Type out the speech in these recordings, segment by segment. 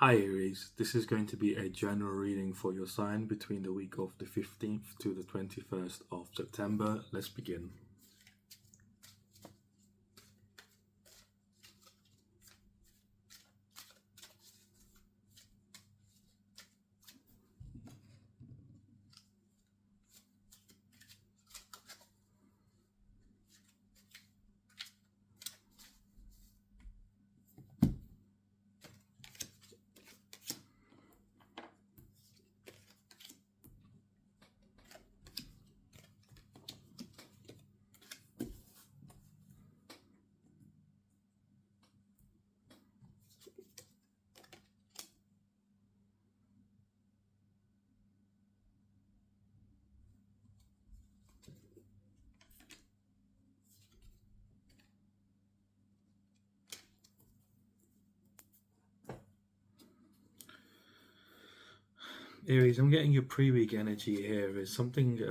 Hi Aries, this is going to be a general reading for your sign between the week of the 15th to the 21st of September. Let's begin. Aries, I'm getting your pre-week energy here. Is something's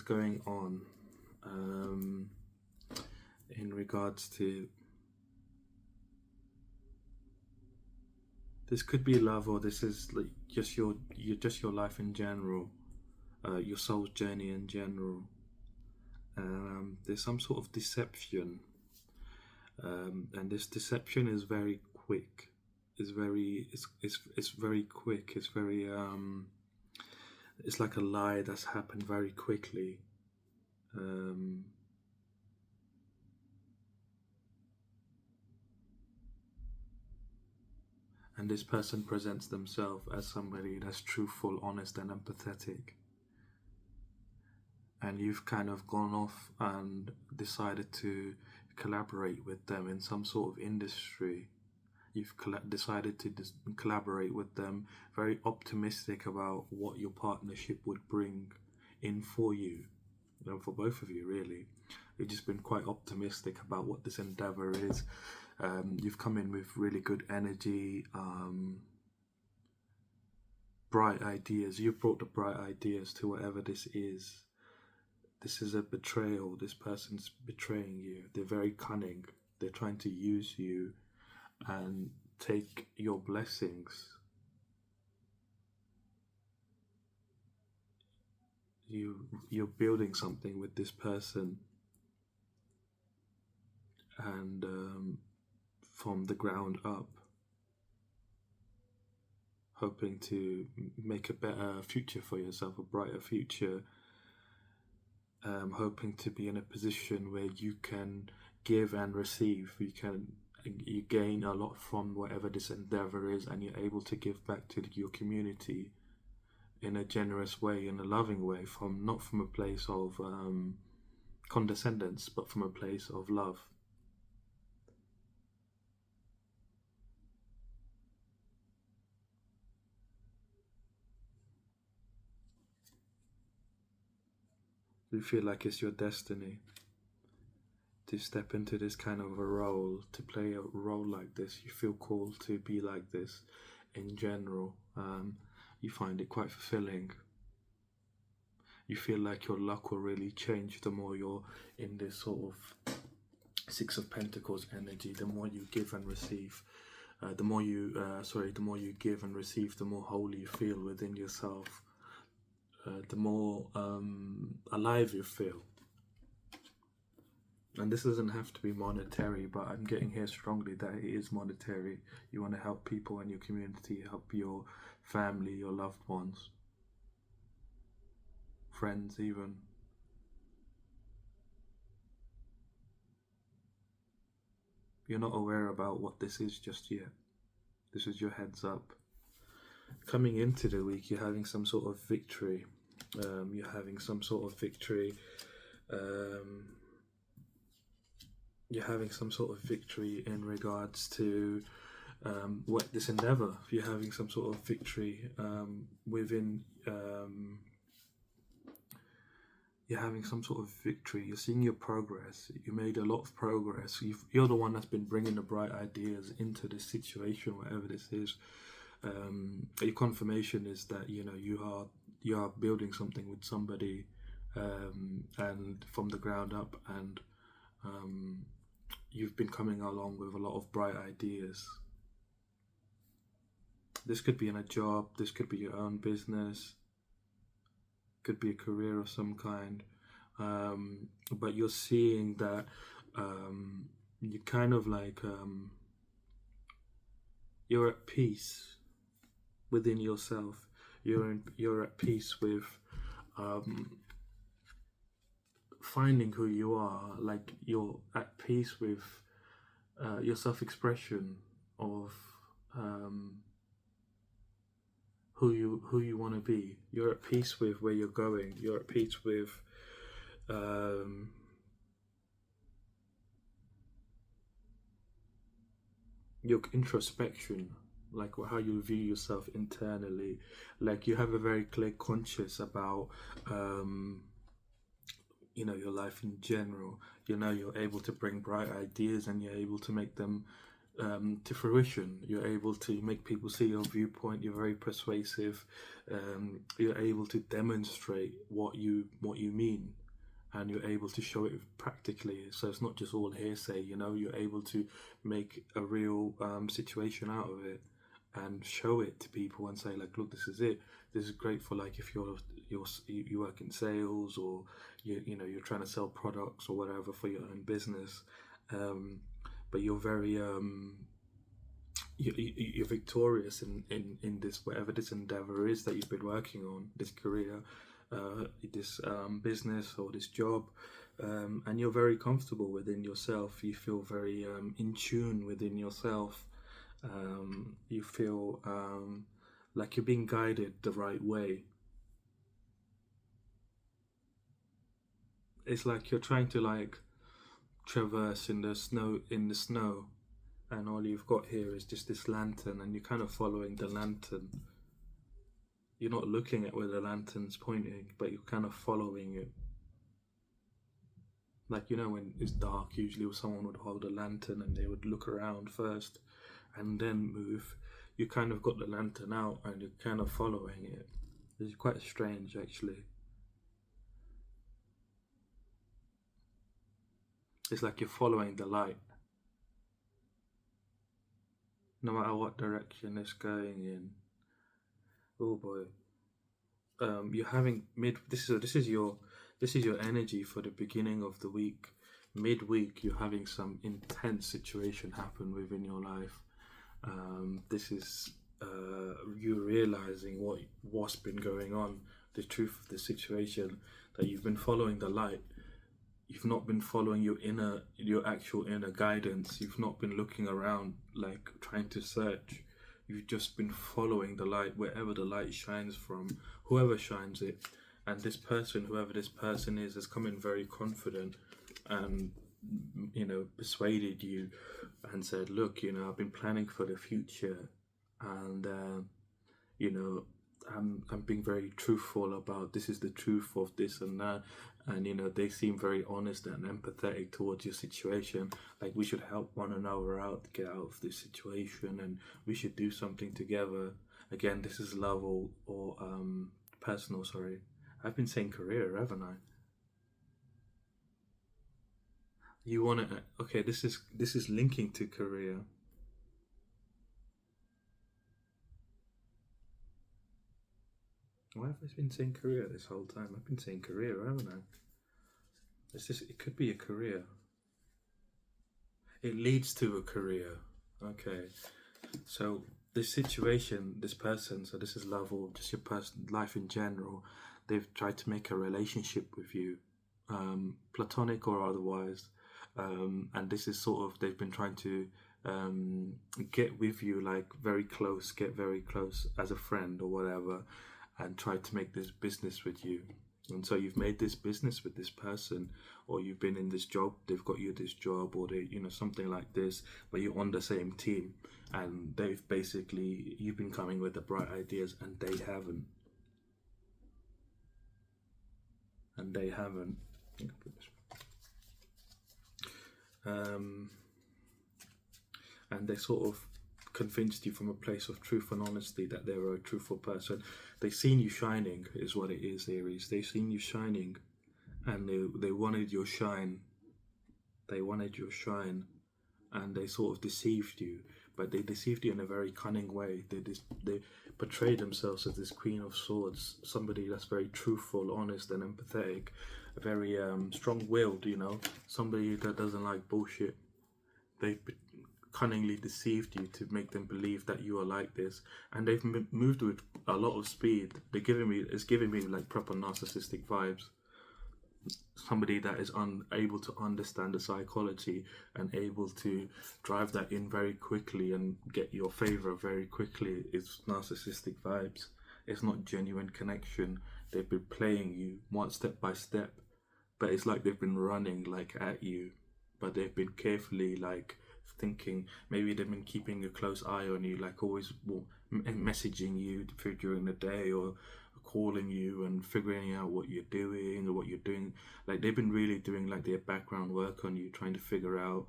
going on um, in regards to this could be love, or this is like just your life in general, your soul's journey in general. There's some sort of deception, and this deception is very quick. It's very quick. It's like a lie that's happened very quickly. Um, and this person presents themselves as somebody that's truthful, honest, and empathetic. And you've kind of gone off and decided to collaborate with them in some sort of industry. You've decided to collaborate with them, very optimistic about what your partnership would bring in for you, and for both of you, really. You've just been quite optimistic about what this endeavor is. You've come in with really good energy, bright ideas. You've brought the bright ideas to whatever this is. This is a betrayal. This person's betraying you. They're very cunning. They're trying to use you and take your blessings. You're building something with this person, and from the ground up, hoping to make a better future for yourself, a brighter future. Hoping to be in a position where you can give and receive. You gain a lot from whatever this endeavor is, and you're able to give back to your community in a generous way, in a loving way, from not from a place of condescendence, but from a place of love. You feel like it's your destiny to step into this kind of a role, to play a role like this. You feel called to be like this in general. You find it quite fulfilling. You feel like your luck will really change the more you're in this sort of Six of Pentacles energy. The more you give and receive, the more you give and receive, the more whole you feel within yourself. The more alive you feel. And this doesn't have to be monetary, but I'm getting here strongly that it is monetary. You want to help people in your community, help your family, your loved ones, friends even. You're not aware about what this is just yet. This is your heads up. Coming into the week, you're having some sort of victory. You're having some sort of victory. You're having some sort of victory in regards to what this endeavor. You're having some sort of victory within. You're having some sort of victory. You're seeing your progress. You made a lot of progress. You're the one that's been bringing the bright ideas into this situation, whatever this is. Your confirmation is that you are building something with somebody, and from the ground up, and you've been coming along with a lot of bright ideas. This could be in a job, this could be your own business, could be a career of some kind. But you're seeing that you kind of like you're at peace within yourself. You're at peace with um, finding who you are. Like you're at peace with your self-expression of um, who you want to be. You're at peace with where you're going. You're at peace with um, your introspection, like how you view yourself internally. Like you have a very clear conscience about um, your life in general. You're able to bring bright ideas and you're able to make them to fruition. You're able to make people see your viewpoint. You're very persuasive. You're able to demonstrate what you mean, and you're able to show it practically. So it's not just all hearsay. You're able to make a real situation out of it and show it to people and say, like, look, this is it. This is great for, like, if you work in sales, or you're trying to sell products or whatever for your own business. But you're very you're victorious in this, whatever this endeavor is that you've been working on, this career, this business or this job, and you're very comfortable within yourself. You feel very in tune within yourself. You feel like you're being guided the right way. It's like you're trying to, like, traverse in the snow, and all you've got here is just this lantern, and you're kind of following the lantern. You're not looking at where the lantern's pointing, but you're kind of following it. Like, when it's dark, usually someone would hold a lantern and they would look around first and then move. You kind of got the lantern out and you're kind of following it. It's quite strange, actually. It's like you're following the light, no matter what direction it's going in. Oh boy. You're having mid. This is your energy for the beginning of the week. Midweek, you're having some intense situation happen within your life. This is you realizing what's been going on, the truth of the situation, that you've been following the light. You've not been following your actual inner guidance. You've not been looking around, like, trying to search. You've just been following the light, wherever the light shines from, whoever shines it. And this person, whoever this person is, has come in very confident and persuaded you and said, look, I've been planning for the future, and you know I'm being very truthful about, this is the truth of this and that. And they seem very honest and empathetic towards your situation, like, we should help one another out to get out of this situation, and we should do something together. Again, this is love or personal. Sorry, I've been saying career, haven't I? You want to? Okay, this is linking to career. Why have I been saying career this whole time? I've been saying career, haven't I? It could be a career. It leads to a career. Okay. So this situation, this person, so this is love or just your person life in general, they've tried to make a relationship with you, platonic or otherwise. And this is sort of, they've been trying to get with you, like, very close, get very close as a friend or whatever, and try to make this business with you. And so you've made this business with this person, or you've been in this job, they've got you this job, or they, something like this, where you're on the same team, and you've been coming with the bright ideas, and they haven't. And they haven't. And they sort of convinced you from a place of truth and honesty that they're a truthful person. They've seen you shining, is what it is, Aries. They've seen you shining, and they wanted your shine. They wanted your shine, and they sort of deceived you. but they deceived you in a very cunning way. They portray themselves as this Queen of Swords, somebody that's very truthful, honest, and empathetic, very strong-willed. Somebody that doesn't like bullshit. They cunningly deceived you to make them believe that you are like this, and they've moved with a lot of speed. It's giving me like proper narcissistic vibes. Somebody that is unable to understand the psychology and able to drive that in very quickly and get your favor very quickly is narcissistic vibes. It's not genuine connection. They've been playing you one step by step, but it's like they've been running like at you, but they've been carefully like thinking. Maybe they've been keeping a close eye on you, like always messaging you during the day or calling you and figuring out what you're doing or what you're doing. Like they've been really doing like their background work on you, trying to figure out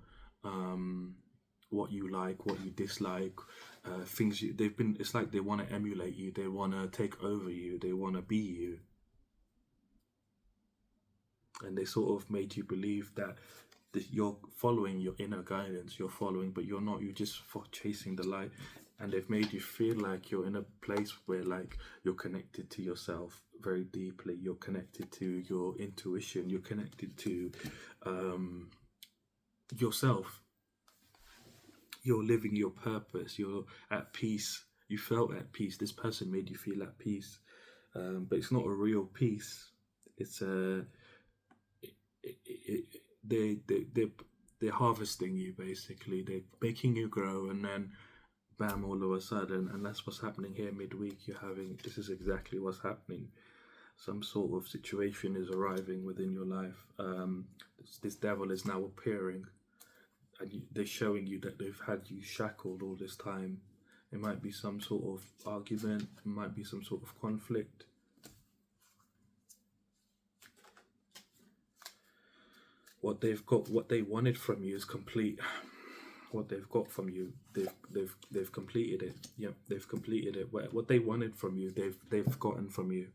what you like, what you dislike, it's like they want to emulate you, they want to take over you, they want to be you, and they sort of made you believe that you're following your inner guidance, but you're not. You're just chasing the light, and they've made you feel like you're in a place where like you're connected to yourself very deeply. You're connected to your intuition. You're connected to yourself. You're living your purpose. You're at peace. You felt at peace. This person made you feel at peace, but it's not a real peace. It's a they're harvesting you, basically. They're making you grow, and then bam, all of a sudden, and that's what's happening here midweek. This is exactly what's happening. Some sort of situation is arriving within your life. This devil is now appearing, and they're showing you that they've had you shackled all this time. It might be some sort of argument, it might be some sort of conflict. What they wanted from you is complete. What they've got from you, they've completed it. Yep, they've completed it. What they wanted from you, they've gotten from you.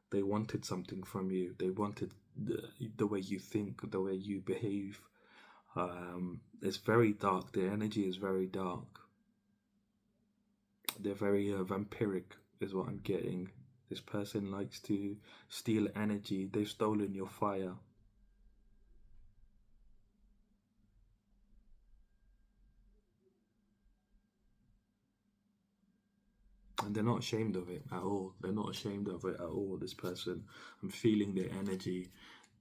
They wanted something from you. They wanted the way you think, the way you behave. It's very dark. Their energy is very dark. They're very vampiric, is what I'm getting. This person likes to steal energy. They've stolen your fire. And they're not ashamed of it at all. They're not ashamed of it at all, this person. I'm feeling their energy.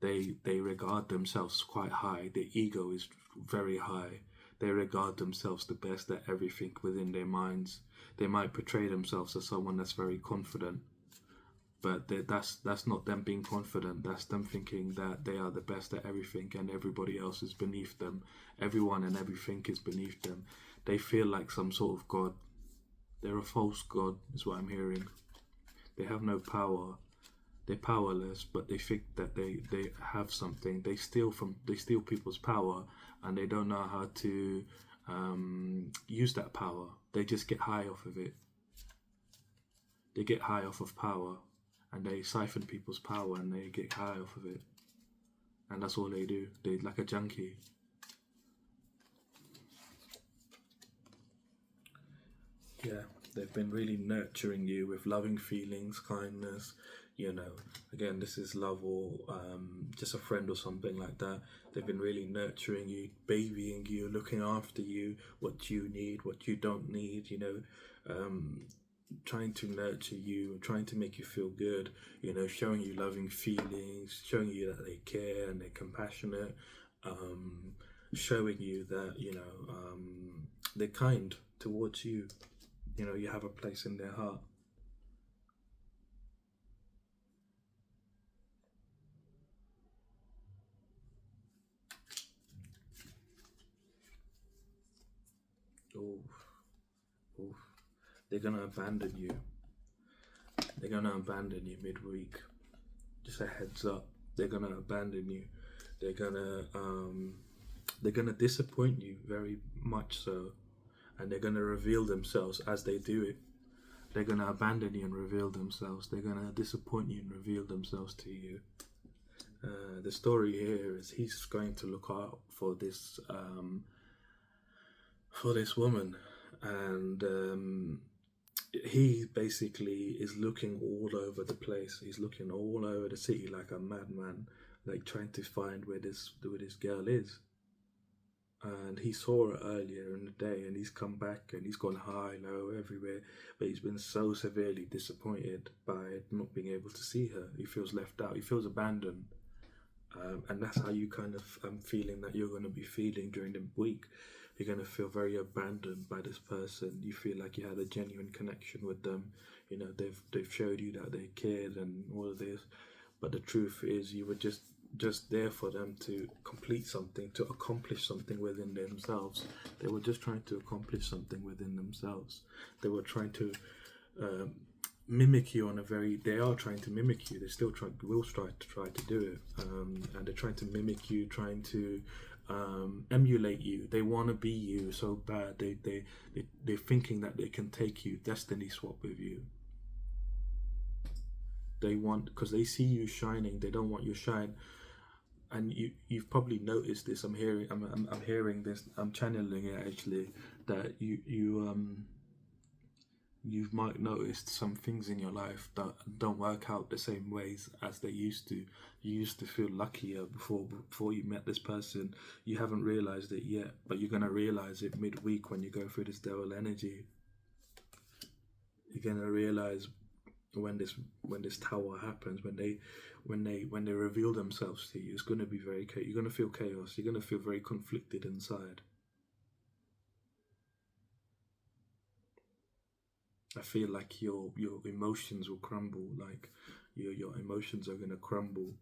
They regard themselves quite high. Their ego is very high. They regard themselves the best at everything within their minds. They might portray themselves as someone that's very confident, but that's not them being confident. That's them thinking that they are the best at everything and everybody else is beneath them. Everyone and everything is beneath them. They feel like some sort of god. They're a false god, is what I'm hearing. They have no power. They're powerless, but they think that they have something. They steal people's power, and they don't know how to use that power. They just get high off of it. They get high off of power, and they siphon people's power, and they get high off of it. And that's all they do. They're like a junkie. Yeah, they've been really nurturing you with loving feelings, kindness. Again, this is love or just a friend or something like that. They've been really nurturing you, babying you, looking after you, what you need, what you don't need, trying to nurture you, trying to make you feel good, showing you loving feelings, showing you that they care and they're compassionate, showing you that, they're kind towards you. You have a place in their heart. Oof. They're gonna abandon you. They're gonna abandon you midweek. Just a heads up. They're gonna abandon you. They're gonna disappoint you very much so, and they're gonna reveal themselves as they do it. They're gonna abandon you and reveal themselves. They're gonna disappoint you and reveal themselves to you. The story here is he's going to look out for this for this woman, and he basically is looking all over the place. He's looking all over the city like a madman, like trying to find where this girl is. And he saw her earlier in the day, and he's come back and he's gone high, low, everywhere. But he's been so severely disappointed by not being able to see her. He feels left out. He feels abandoned. And that's how you kind of feeling that you're going to be feeling during the week. You're going to feel very abandoned by this person. You feel like you had a genuine connection with them. You know, they've showed you that they cared and all of this, but the truth is you were just there for them to complete something, to accomplish something within themselves. They were just trying to accomplish something within themselves. They were trying to um, mimic you on a very, they are trying to mimic you. They still will try to do it, and they're trying to mimic you, trying to emulate you. They want to be you so bad. They're thinking that they can take you, destiny swap with you. They want, because they see you shining, they don't want you shine. And you've probably noticed this. I'm hearing this, I'm channeling it actually, that you might noticed some things in your life that don't work out the same ways as they used to. You used to feel luckier before you met this person. You haven't realized it yet, but you're gonna realize it midweek when you go through this devil energy. You're gonna realize when this tower happens, when they reveal themselves to you, it's gonna be very chaos. You're gonna feel chaos. You're gonna feel very conflicted inside. I feel like your emotions will crumble. Like your emotions are gonna crumble.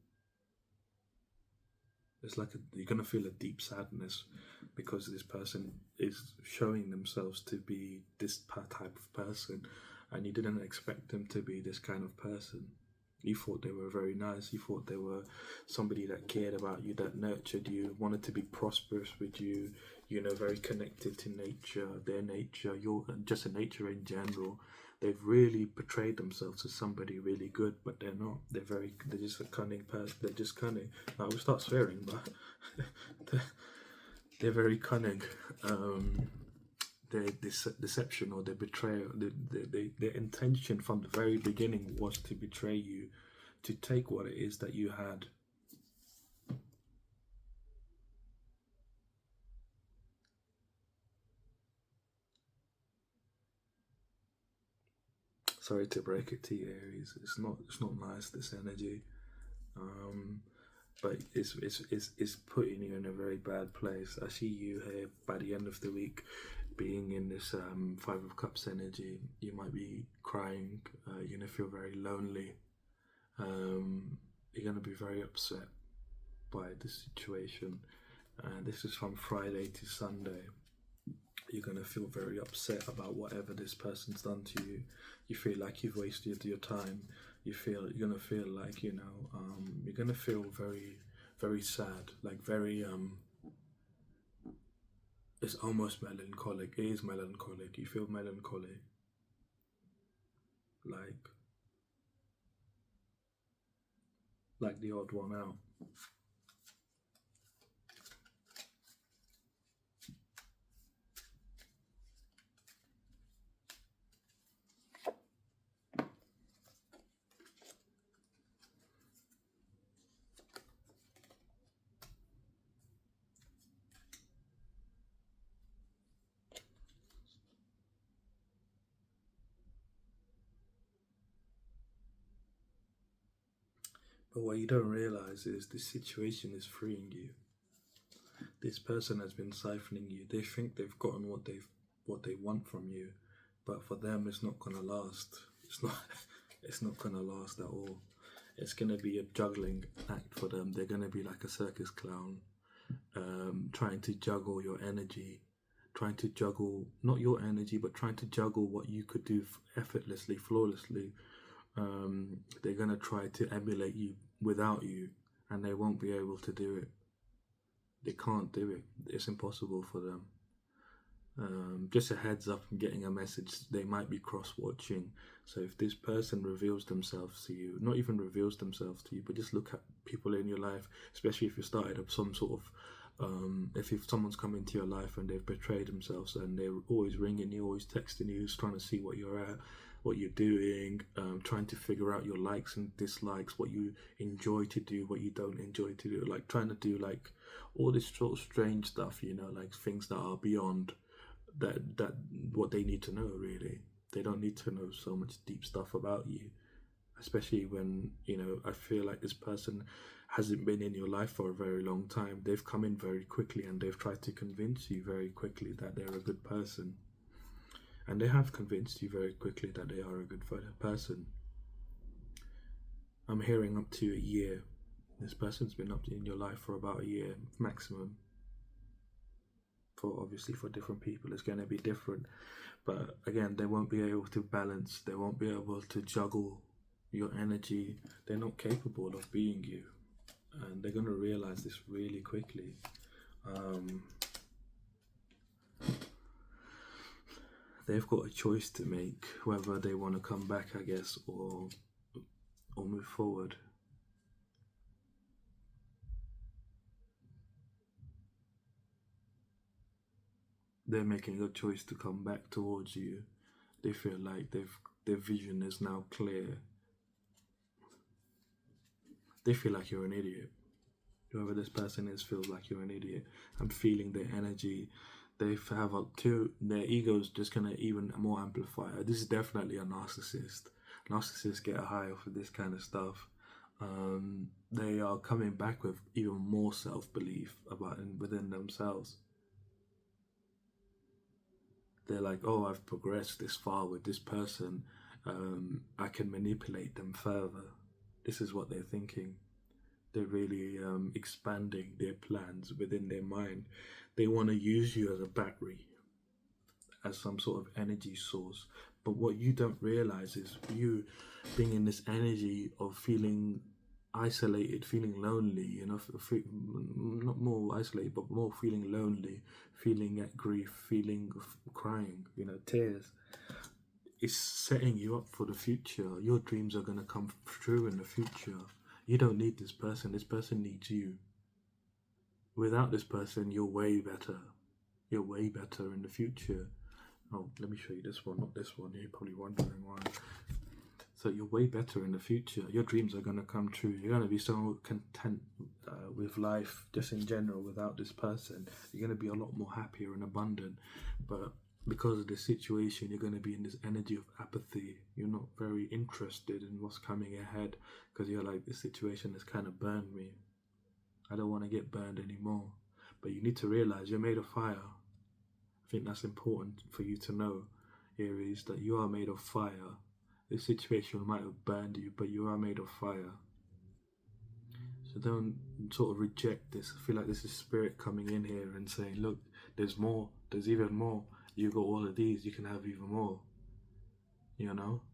It's like you're gonna feel a deep sadness because this person is showing themselves to be this type of person, and you didn't expect them to be this kind of person. You thought they were very nice. You thought they were somebody that cared about you, that nurtured you, wanted to be prosperous with you. You know, very connected to nature, their nature, your just a nature in general. They've really portrayed themselves as somebody really good, but they're not. They're just a cunning person. They're just cunning. I will start swearing, but they're, they're very cunning. Their deception or their betrayal, their intention from the very beginning was to betray you, to take what it is that you had. Sorry to break it to you, Aries. It's not nice, this energy. Um, but it's putting you in a very bad place. I see you here by the end of the week being in this Five of Cups energy. You might be crying. You're gonna feel very lonely. You're gonna be very upset by this situation. And this is from Friday to Sunday. You're gonna feel very upset about whatever this person's done to you. You feel like you've wasted your time. You're gonna feel like you're gonna feel very sad, like very it's almost melancholic. It is melancholic. You feel melancholy, like the odd one out. But what you don't realize is this situation is freeing you. This person has been siphoning you. They think they've gotten what they want from you, but for them it's not gonna last. It's not it's not gonna last at all. It's gonna be a juggling act for them. They're gonna be like a circus clown, trying to juggle your energy, trying to juggle not your energy, but trying to juggle what you could do effortlessly, flawlessly. They're gonna try to emulate you without you, and they won't be able to do it. They can't do it. It's impossible for them. Just a heads up, I'm getting a message. They might be cross watching. So if this person reveals themselves to you, not even reveals themselves to you, but just look at people in your life, especially if you started up some sort of If someone's come into your life and they've betrayed themselves and they're always ringing you, always texting you, trying to see what you're at, what you're doing, trying to figure out your likes and dislikes, what you enjoy to do, what you don't enjoy to do, like trying to do like all this sort of strange stuff, like things that are beyond that what they need to know really. They don't need to know so much deep stuff about you, especially when I feel like this person hasn't been in your life for a very long time. They've come in very quickly and they've tried to convince you very quickly that they're a good person, and they have convinced you very quickly that they are a good person. I'm hearing up to a year. This person's been up in your life for about a year maximum. Obviously for different people it's going to be different, but again, they won't be able to balance, they won't be able to juggle your energy. They're not capable of being you, and they're going to realize this really quickly. They've got a choice to make whether they want to come back, I guess, or move forward. They're making a choice to come back towards you. They feel like their vision is now clear. They feel like you're an idiot. Whoever this person is feels like you're an idiot. I'm feeling their energy. They have their ego's just gonna even more amplify. This is definitely a narcissist. Narcissists get a high off of this kind of stuff. They are coming back with even more self-belief within themselves. They're like, oh, I've progressed this far with this person. I can manipulate them further. This is what they're thinking. They're really expanding their plans within their mind. They want to use you as a battery, as some sort of energy source. But what you don't realize is you being in this energy of feeling isolated, feeling lonely, not more isolated, but more feeling lonely, feeling at grief, feeling crying, tears. It's setting you up for the future. Your dreams are going to come true in the future. You don't need this person. This person needs you. Without this person, you're way better. You're way better in the future. Oh, let me show you this one, not this one. You're probably wondering why. So you're way better in the future. Your dreams are going to come true. You're going to be so content with life, just in general, without this person. You're going to be a lot more happier and abundant. But because of the situation, you're going to be in this energy of apathy. You're not very interested in what's coming ahead because you're like, this situation has kind of burned me. I don't want to get burned anymore. But you need to realize you're made of fire. I think that's important for you to know, Aries, that you are made of fire. This situation might have burned you, but you are made of fire. So don't sort of reject this. I feel like this is spirit coming in here and saying, look, there's more, there's even more. You got all of these, you can have even more.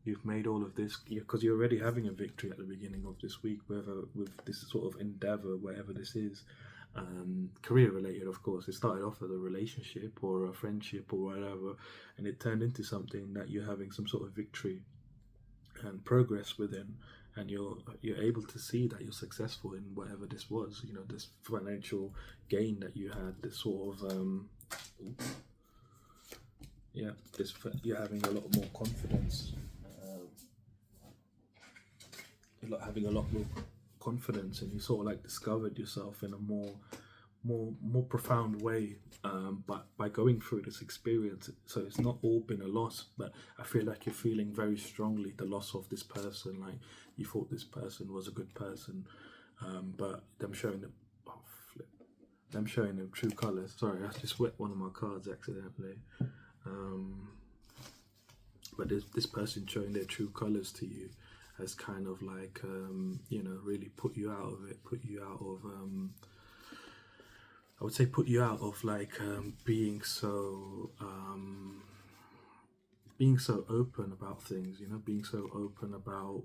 You've made all of this because you're already having a victory at the beginning of this week, whether with this sort of endeavor, whatever this is. Career related, of course. It started off as a relationship or a friendship or whatever, and it turned into something that you're having some sort of victory and progress within, and you're able to see that you're successful in whatever this was. This financial gain that you had, this sort of you're having a lot more confidence. You're having a lot more confidence, and you sort of like discovered yourself in a more profound way, but by going through this experience. So it's not all been a loss, but I feel like you're feeling very strongly the loss of this person. Like you thought this person was a good person, but them showing them true colors. Sorry, I just wet one of my cards accidentally. But this person showing their true colors to you has kind of like really put you out of it, I would say put you out of like being so open about things, being so open about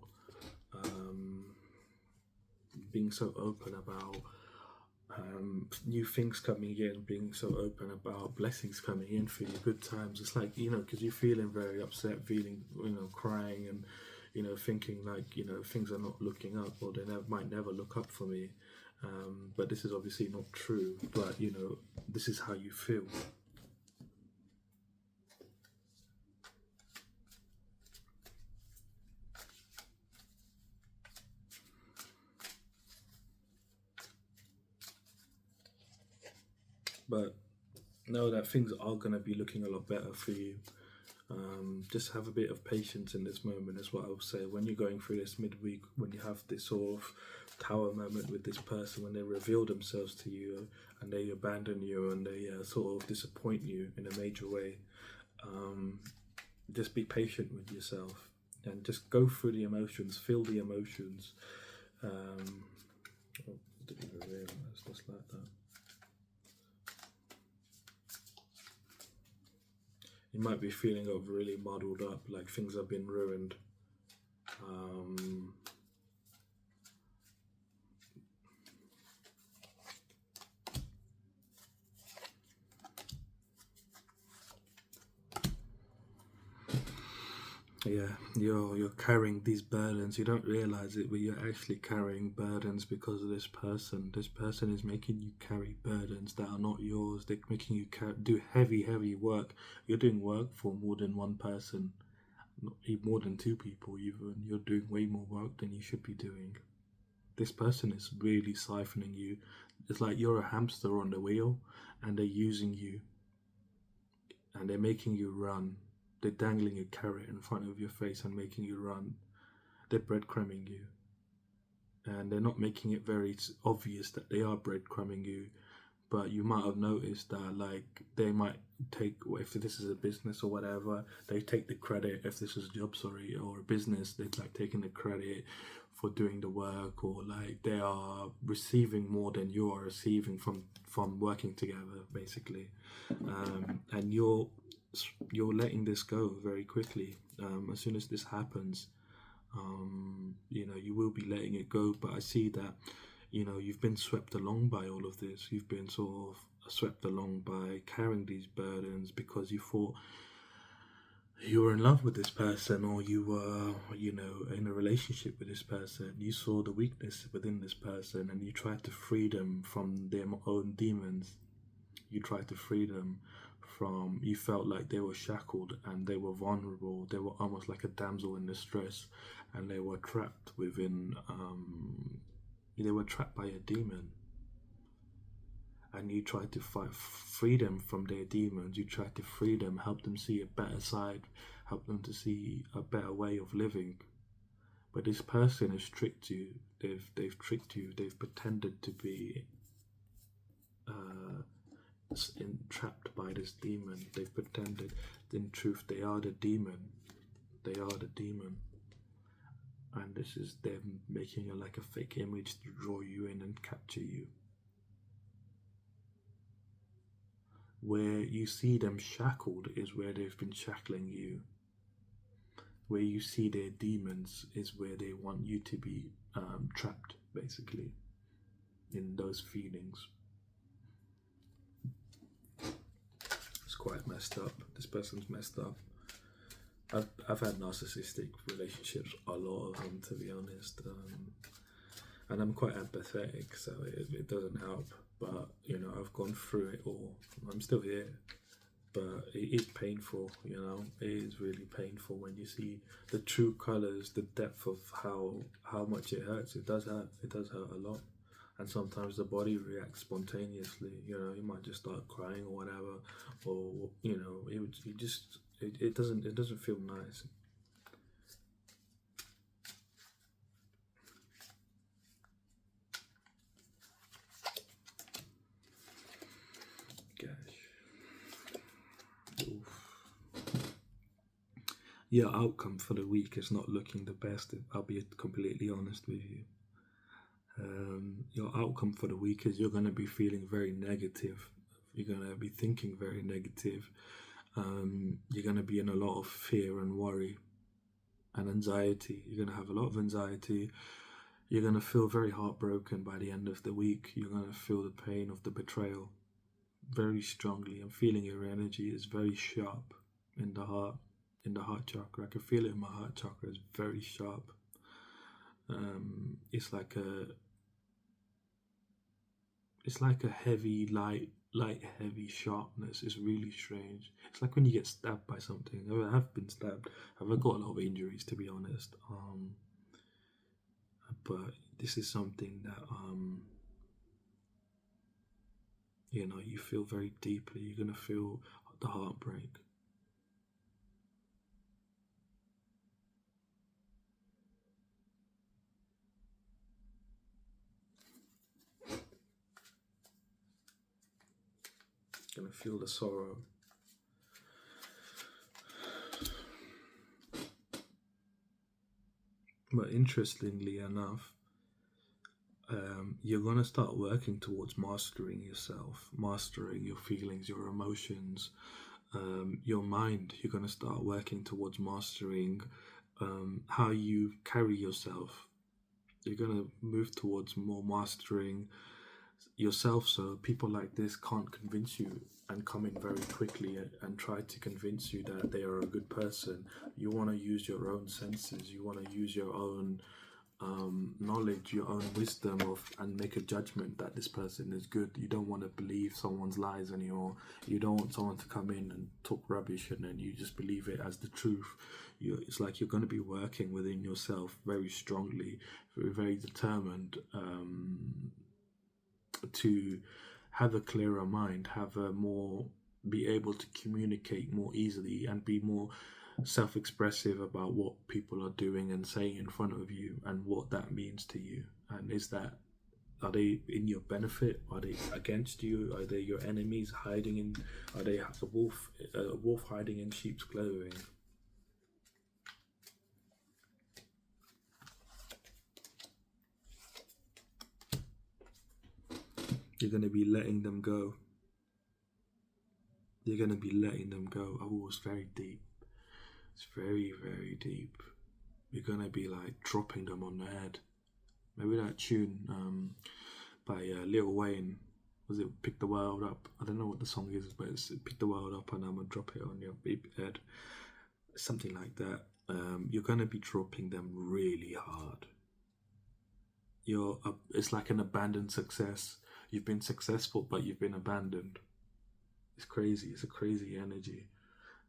new things coming in, being so open about blessings coming in for you, good times. It's like, because you're feeling very upset, feeling, crying and, thinking like, things are not looking up, or they might never look up for me. But this is obviously not true, but this is how you feel. But know that things are going to be looking a lot better for you. Just have a bit of patience in this moment, is what I would say. When you're going through this midweek, when you have this sort of tower moment with this person, when they reveal themselves to you and they abandon you and they sort of disappoint you in a major way, just be patient with yourself and just go through the emotions, feel the emotions. Oh, didn't even realize just like that. You might be feeling really muddled up, like things have been ruined. Yeah, you're carrying these burdens. You don't realize it, but you're actually carrying burdens because of this person. This person is making you carry burdens that are not yours. They're making you do heavy work. You're doing work for more than one person, more than two people even. You're doing way more work than you should be doing. This person is really siphoning you. It's like you're a hamster on the wheel and they're using you and they're making you run. They're dangling a carrot in front of your face and making you run. They're breadcrumbing you. And they're not making it very obvious that they are breadcrumbing you. But you might have noticed that, like, they might take, if this is a business or whatever, they take the credit. If this is a job, sorry, or a business, they're like taking the credit for doing the work, or like they are receiving more than you are receiving from working together, basically. And you're letting this go very quickly. As soon as this happens, you will be letting it go. But I see that you've been swept along by all of this. You've been sort of swept along by carrying these burdens because you thought you were in love with this person, or you were in a relationship with this person. You saw the weakness within this person and you tried to free them from their own demons. You tried to free them from, you felt like they were shackled and they were vulnerable. They were almost like a damsel in distress, and they were trapped within they were trapped by a demon, and you tried to free them from their demons. You tried to free them, help them see a better side, help them to see a better way of living. But this person has tricked you. They've tricked you. They've pretended to be entrapped by this demon. They've pretended, in truth, they are the demon. They are the demon. And this is them making like a fake image to draw you in and capture you. Where you see them shackled is where they've been shackling you. Where you see their demons is where they want you to be trapped, basically, in those feelings. It's quite messed up. This person's messed up. I've had narcissistic relationships, a lot of them, to be honest, and I'm quite empathetic, so it doesn't help. But I've gone through it all. I'm still here, but it is painful. It is really painful when you see the true colors, the depth of how much it hurts. It does hurt. It does hurt a lot, and sometimes the body reacts spontaneously. You might just start crying or whatever, or it doesn't feel nice. Your outcome for the week is not looking the best. I'll be completely honest with you. Your outcome for the week is you're going to be feeling very negative. You're going to be thinking very negative. You're going to be in a lot of fear and worry and anxiety. You're going to have a lot of anxiety. You're going to feel very heartbroken by the end of the week. You're going to feel the pain of the betrayal very strongly. I'm feeling your energy is very sharp in the heart chakra. I can feel it in my heart chakra. It's very sharp. It's like It's like a heavy, light, heavy sharpness. It's really strange. It's like when you get stabbed by something. I have been stabbed. I've got a lot of injuries, to be honest. But this is something that you feel very deeply. You're gonna feel the heartbreak. You're gonna feel the sorrow. But interestingly enough, you're gonna start working towards mastering yourself, mastering your feelings, your emotions, your mind. You're gonna start working towards mastering how you carry yourself. You're gonna move towards more mastering yourself, so people like this can't convince you and come in very quickly and try to convince you that they are a good person. You want to use your own senses. You want to use your own knowledge, your own wisdom and make a judgment that this person is good. You don't want to believe someone's lies anymore. You don't want someone to come in and talk rubbish and then you just believe it as the truth. It's like you're going to be working within yourself very strongly, very determined to have a clearer mind, be able to communicate more easily and be more self-expressive about what people are doing and saying in front of you and what that means to you. And are they in your benefit? Are they against you? Are they your enemies hiding in? Are they a wolf hiding in sheep's clothing? You're going to be letting them go. You're going to be letting them go. Oh, it's very deep. It's very, very deep. You're going to be like dropping them on the head. Maybe that tune by Lil Wayne, was it Pick the World Up? I don't know what the song is, but it's Pick the World Up and I'm going to drop it on your head. Something like that. You're going to be dropping them really hard. It's like an abandoned success. You've been successful, but you've been abandoned. It's crazy. It's a crazy energy.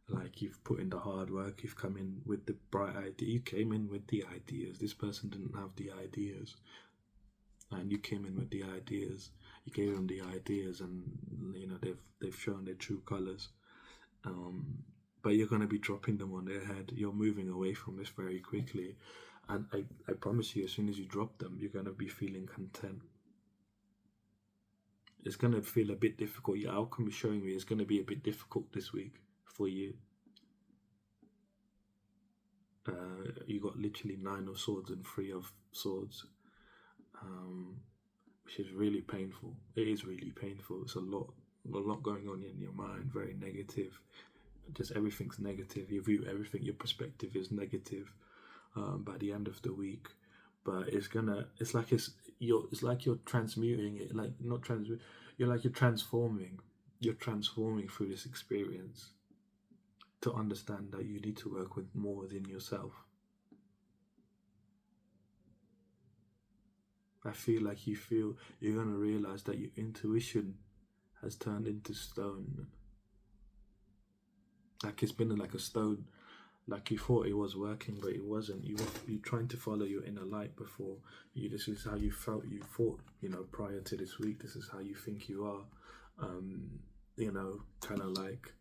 Like you've put in the hard work. You've come in with the bright idea. You came in with the ideas. This person didn't have the ideas, and you came in with the ideas. You gave them the ideas, and they've shown their true colors. But you're going to be dropping them on their head. You're moving away from this very quickly, and I promise you, as soon as you drop them, you're going to be feeling content. It's going to feel a bit difficult. Your outcome is showing me it's going to be a bit difficult this week for you. You got literally 9 of swords and 3 of swords, which is really painful. It is really painful. It's a lot going on in your mind. Very negative. Just everything's negative. You view everything. Your perspective is negative by the end of the week. But it's like you're transmuting it. Like not transmute. You're transforming. You're transforming through this experience to understand that you need to work with more within yourself. I feel like you're going to realize that your intuition has turned into stone. Like it's been like a stone. Like you thought it was working, but it wasn't. You trying to follow your inner light before. This is how you felt. You thought, prior to this week. This is how you think you are. Kind of like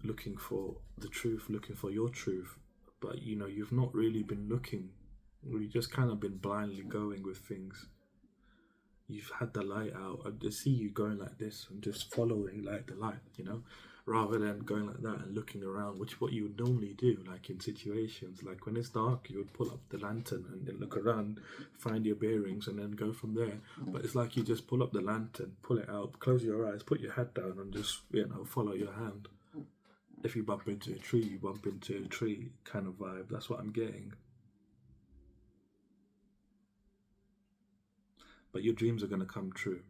looking for the truth, looking for your truth. But you've not really been looking. You've just kind of been blindly going with things. You've had the light out. I just see you going like this and just following like the light, rather than going like that and looking around, which is what you would normally do, like in situations. Like when it's dark, you would pull up the lantern and then look around, find your bearings, and then go from there. But it's like you just pull up the lantern, pull it out, close your eyes, put your head down, and just follow your hand. If you bump into a tree, you bump into a tree kind of vibe. That's what I'm getting. But your dreams are going to come true.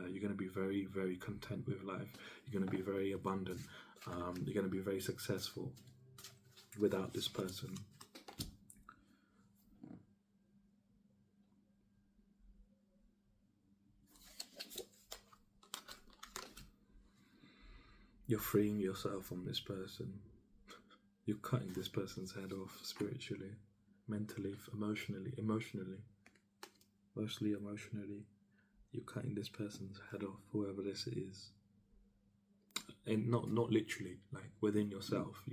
You're going to be very, very content with life. You're going to be very abundant. You're going to be very successful without this person. You're freeing yourself from this person. You're cutting this person's head off spiritually, mentally, emotionally, mostly emotionally. You're cutting this person's head off, whoever this is, and not literally, like within yourself.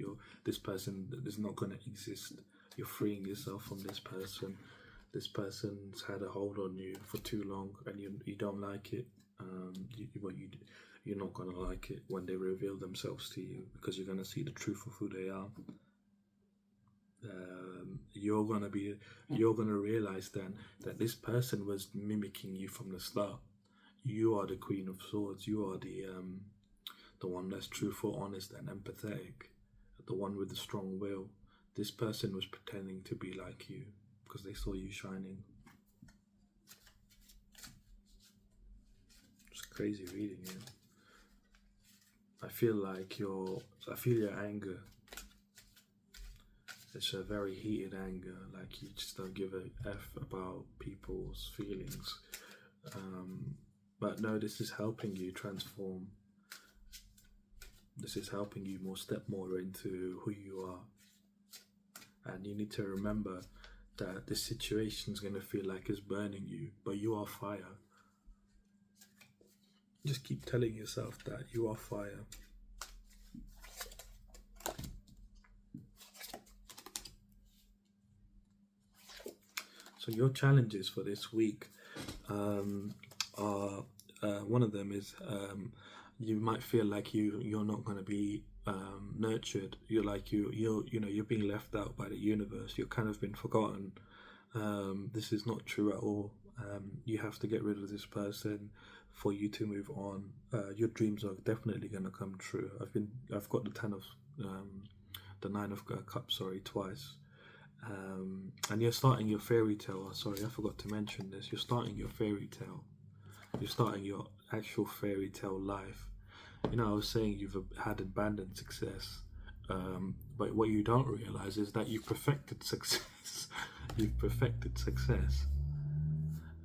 This person is not going to exist. You're freeing yourself from this person. This person's had a hold on you for too long, and you don't like it. You're not gonna like it when they reveal themselves to you, because you're gonna see the truth of who they are. You're gonna realize then that this person was mimicking you from the start. You are the Queen of Swords. You are the one that's truthful, honest, and empathetic. The one with the strong will. This person was pretending to be like you because they saw you shining. It's crazy reading it. I feel your anger. It's a very heated anger, like you just don't give a F about people's feelings. But no, this is helping you transform. This is helping you step more into who you are. And you need to remember that this situation is going to feel like it's burning you, but you are fire. Just keep telling yourself that you are fire. So your challenges for this week are one of them is you might feel like you're not going to be nurtured. You're like you're being left out by the universe. You've kind of been forgotten. This is not true at all. You have to get rid of this person for you to move on. Your dreams are definitely going to come true. I've got the Nine of Cups, twice. And you're starting your fairy tale. Sorry, I forgot to mention this. You're starting your fairy tale. You're starting your actual fairy tale life. I was saying you've had abandoned success, but what you don't realize is that you've perfected success. You've perfected success.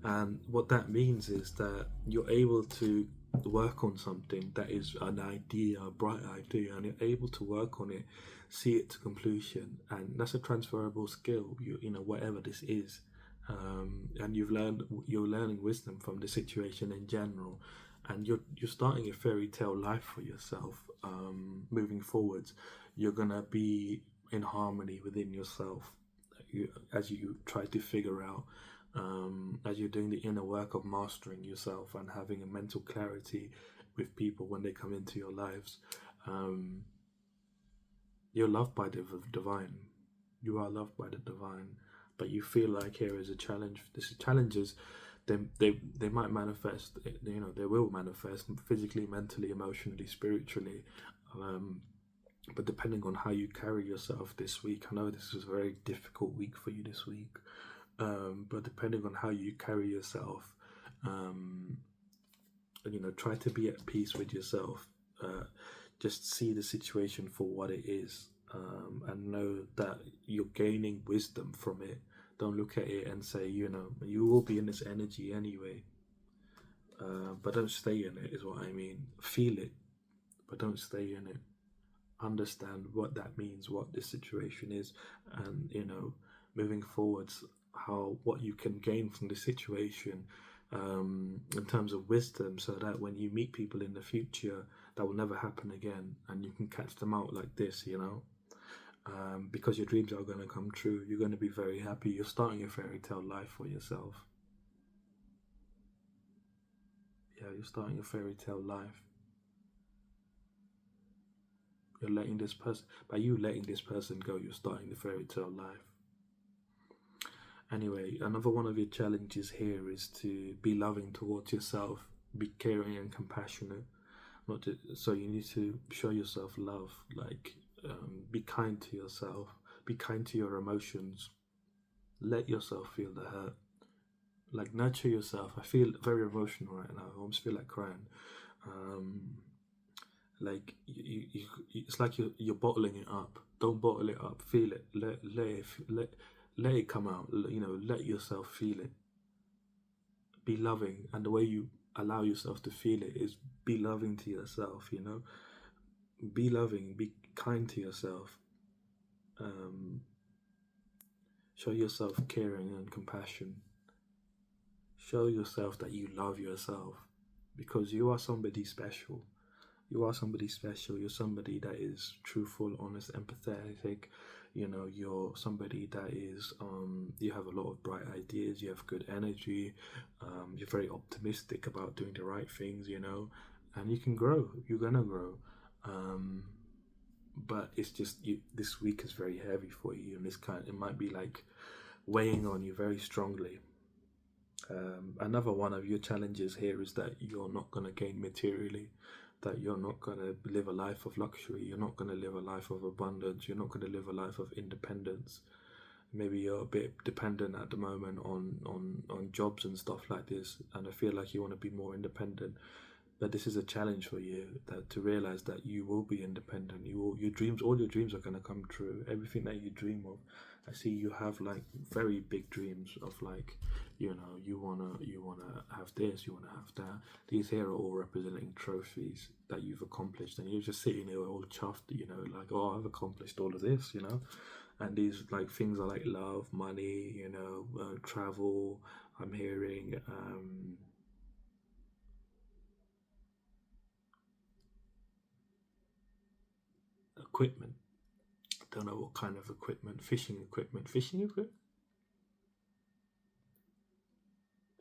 And what that means is that you're able to work on something that is an idea, a bright idea, and you're able to work on it, see it to completion, and that's a transferable skill. Whatever this is, and you're learning wisdom from the situation in general, and you're starting a fairy tale life for yourself. Moving forwards, you're gonna be in harmony within yourself as you try to figure out. As you're doing the inner work of mastering yourself and having a mental clarity with people when they come into your lives, you're loved by the divine. You are loved by the divine, but you feel like here is a challenge. This challenges, they might manifest. They will manifest physically, mentally, emotionally, spiritually. But depending on how you carry yourself this week, I know this is a very difficult week for you this week. But depending on how you carry yourself, try to be at peace with yourself. Just see the situation for what it is, and know that you're gaining wisdom from it. Don't look at it and say, you will be in this energy anyway. But don't stay in it, is what I mean. Feel it, but don't stay in it. Understand what that means, what this situation is, and moving forwards, what you can gain from the situation in terms of wisdom, so that when you meet people in the future, that will never happen again, and you can catch them out like this, because your dreams are going to come true. You're going to be very happy. You're starting a fairy tale life for yourself. Yeah, you're starting a fairy tale life. You're letting this person, by you letting this person go, you're starting the fairy tale life. Anyway, another one of your challenges here is to be loving towards yourself, be caring and compassionate. So you need to show yourself love, be kind to yourself, be kind to your emotions, let yourself feel the hurt, nurture yourself. I feel very emotional right now. I almost feel like crying. It's like you're bottling it up. Don't bottle it up. Feel it. Let it come out. Let yourself feel it. Be loving, and the way you allow yourself to feel it is be loving to yourself. Be loving, be kind to yourself. Um, Show yourself caring and compassion. Show yourself that you love yourself because you are somebody special. You are somebody special. You're somebody that is truthful, honest, empathetic. You're somebody that is, you have a lot of bright ideas, you have good energy, you're very optimistic about doing the right things, and you can grow. You're gonna grow. Um, but it's just this week is very heavy for you, and it might be like weighing on you very strongly. Another one of your challenges here is that you're not going to gain materially, that you're not going to live a life of luxury, you're not going to live a life of abundance, you're not going to live a life of independence. Maybe you're a bit dependent at the moment on jobs and stuff like this, and I feel like you want to be more independent. But this is a challenge for you, that to realize that you will be independent. All your dreams are going to come true. Everything that you dream of, I see you have like very big dreams of like, you wanna have this, you wanna have that. These here are all representing trophies that you've accomplished, and you're just sitting there all chuffed, like, oh, I've accomplished all of this, And these like things are like love, money, travel. I'm hearing. Equipment. I don't know what kind of equipment. Fishing equipment. Fishing equipment.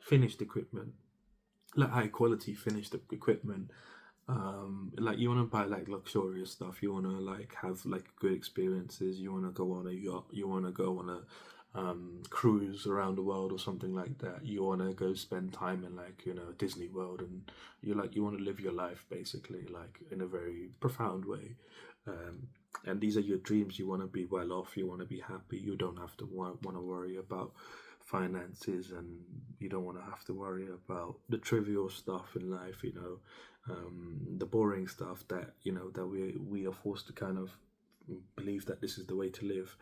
Finished equipment. Like high quality finished equipment. Like you want to buy like luxurious stuff. You want to like have like good experiences. You want to go on a yacht. You want to go on a cruise around the world or something like that. You want to go spend time in like Disney World, and you want to live your life basically like in a very profound way. Um, and these are your dreams. You want to be well off. You want to be happy. You don't have to want to worry about finances, and you don't want to have to worry about the trivial stuff in life. The boring stuff that that we are forced to kind of believe that this is the way to live.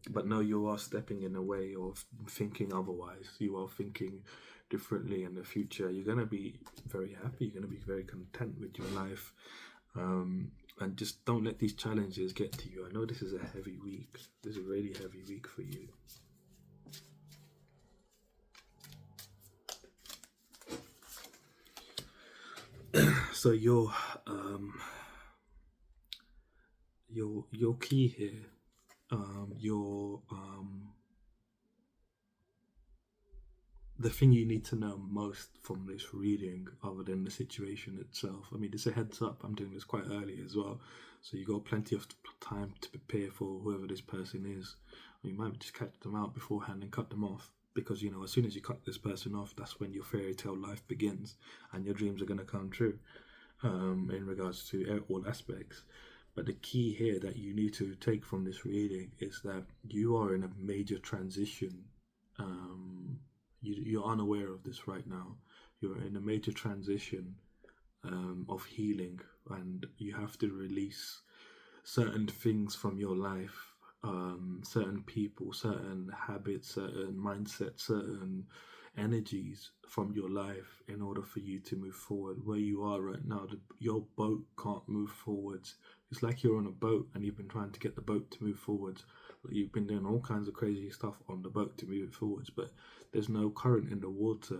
But no, you are stepping in a way of thinking otherwise. You are thinking differently in the future. You're going to be very happy. You're going to be very content with your life. And just don't let these challenges get to you. I know this is a heavy week. This is a really heavy week for you. So your key here, your the thing you need to know most from this reading, other than the situation itself. I mean, it's a heads up. I'm doing this quite early as well, so you got plenty of time to prepare for whoever this person is. Or you might just catch them out beforehand and cut them off, because as soon as you cut this person off, that's when your fairy tale life begins, and your dreams are going to come true. In regards to all aspects. But the key here that you need to take from this reading is that you are in a major transition. You're unaware of this right now. You're in a major transition of healing, and you have to release certain things from your life, certain people, certain habits, certain mindsets, certain energies from your life in order for you to move forward. Where you are right now, your boat can't move forwards. It's like you're on a boat and you've been trying to get the boat to move forwards. You've been doing all kinds of crazy stuff on the boat to move it forwards, but there's no current in the water.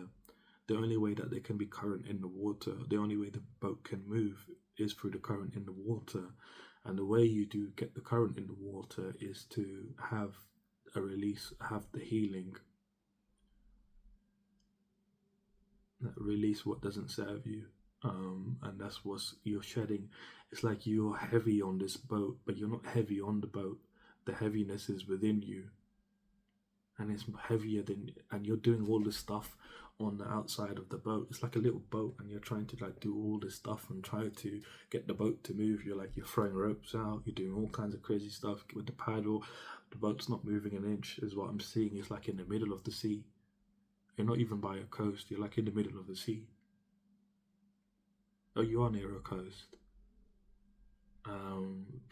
The only way that there can be current in the water, the only way the boat can move is through the current in the water. And the way you do get the current in the water is to have a release, have the healing, release what doesn't serve you. And that's what you're shedding. It's like you're heavy on this boat, but you're not heavy on the boat. The heaviness is within you, and it's heavier than, and you're doing all this stuff on the outside of the boat. It's like a little boat, and you're trying to like do all this stuff and try to get the boat to move. You're throwing ropes out, you're doing all kinds of crazy stuff with the paddle. The boat's not moving an inch, is what I'm seeing. It's like in the middle of the sea. You're not even by a coast, you're like in the middle of the sea. Oh, you are near a coast.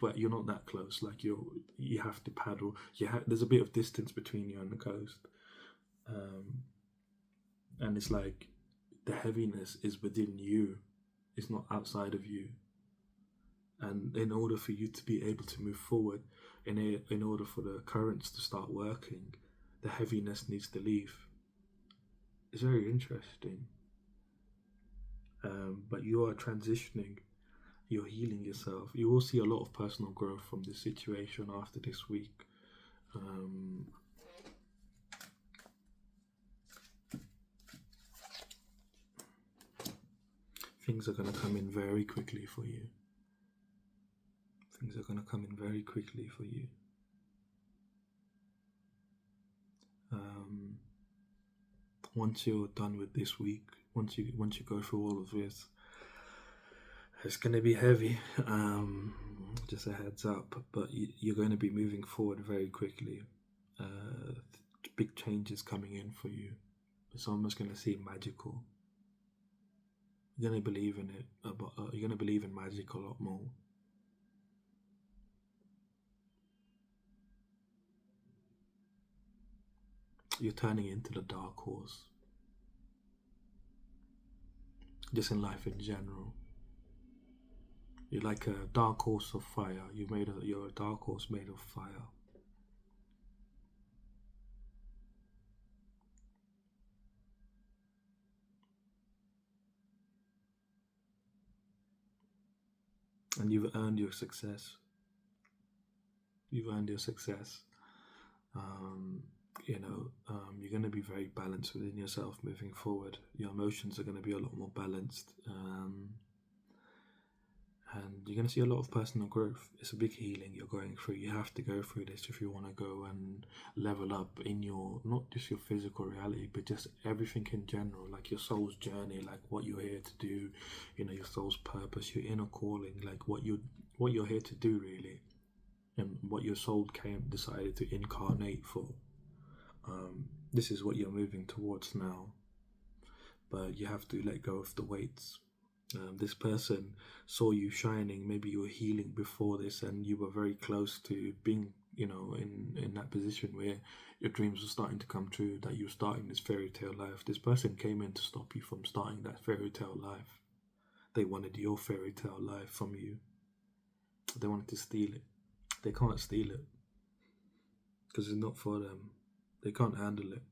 But you're not that close. Like you have to paddle. There's a bit of distance between you and the coast, and it's like the heaviness is within you. It's not outside of you, And in order for you to be able to move forward, in order for the currents to start working, the heaviness needs to leave. It's very interesting. But you are transitioning, you're healing yourself. You will see a lot of personal growth from this situation after this week. Things are going to come in very quickly for you. Things are going to come in very quickly for you. Once you're done with this week, once you go through all of this, it's going to be heavy. Just a heads up, but you're going to be moving forward very quickly. Big changes coming in for you. It's almost going to seem magical. You're going to believe in it, but you're going to believe in magic a lot more. You're turning into the dark horse. Just in life in general. You're like a dark horse of fire. You're a dark horse made of fire. And you've earned your success. You've earned your success. You're going to be very balanced within yourself moving forward. Your emotions are going to be a lot more balanced. And you're going to see a lot of personal growth. It's a big healing you're going through. You have to go through this if you want to go and level up in your, not just your physical reality, but just everything in general, like your soul's journey, like what you're here to do, your soul's purpose, your inner calling, like what you're here to do really, and what your soul decided to incarnate for. This is what you're moving towards now, but you have to let go of the weights. This person saw you shining. Maybe you were healing before this, and you were very close to being, in that position where your dreams were starting to come true, that you were starting this fairy tale life. This person came in to stop you from starting that fairy tale life. They wanted your fairy tale life from you. They wanted to steal it. They can't steal it because it's not for them. They can't handle it.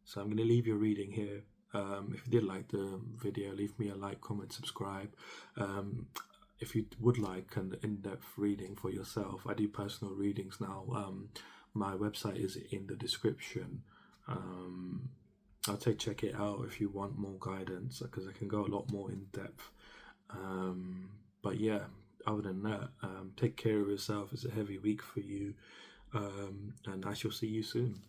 So I'm going to leave your reading here. If you did like the video, leave me a like, comment, subscribe. If you would like an in-depth reading for yourself, I do personal readings now. My website is in the description. I'll check it out if you want more guidance, because I can go a lot more in depth. But yeah, other than that, take care of yourself. It's a heavy week for you, and I shall see you soon.